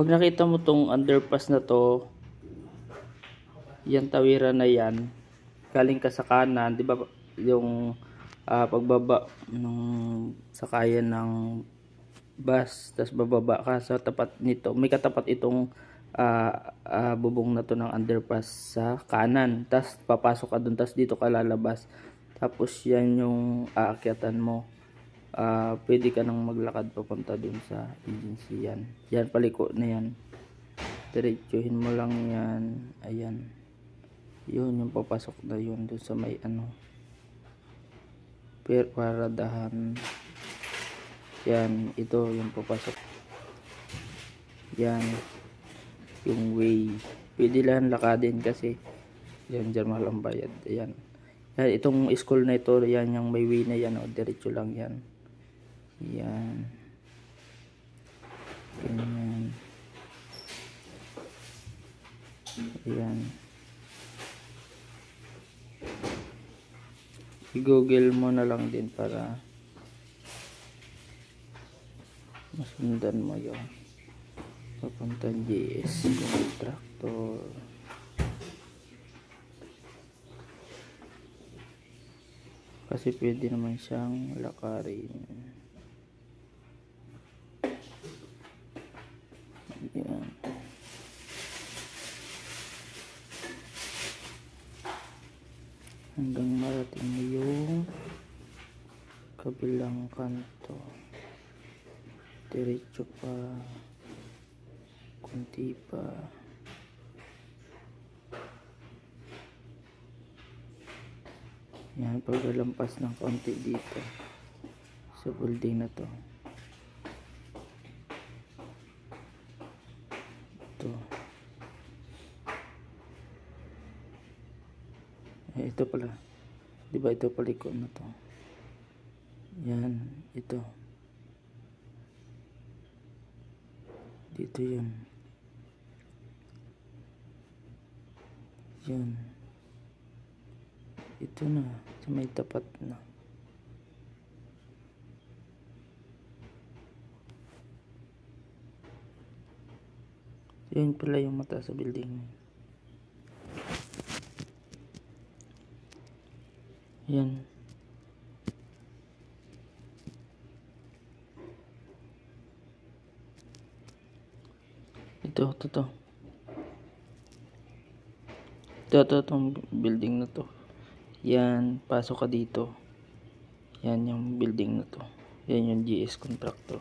Pag nakita mo tong underpass na to, yan tawiran na yan, galing ka sa kanan, di ba yung pagbaba ng sakayan ng bus, tas bababa ka sa tapat nito, may katapat itong bubong na to ng underpass sa kanan, tas papasok ka dun, tas dito ka lalabas, tapos yan yung aakyatan mo. Pwede ka nang maglakad papunta dun sa agency. Yan paliko na yan, diretsuhin mo lang yan, ayan, yun yung papasok na yun dun sa may paradahan. Yan, ito yung papasok, yan yung way, pwede lang lakadin kasi yan, dyan mahal ang bayad. Ayan, yan, itong school na ito, yan yung may way na yan, diretso lang yan. Yan, ganyan. Ayan, i-google mo na lang din para masundan mo yung papuntang GS Contractor. Kasi pwede naman siyang lakarin. Yan. Hanggang marating mo yung kabilang kanto. Diretso pa, kunti pa. Yan, paglalampas ng konti dito sa building na to, ito pala, di ba ito paliko na to, yan, ito dito, yun yan, ito na sa may tapat na. Yun pala yung mata sa building. Yan, ito itong building na to. Yan, pasok ka dito, yan yung building na to, yan yung GS Contractor.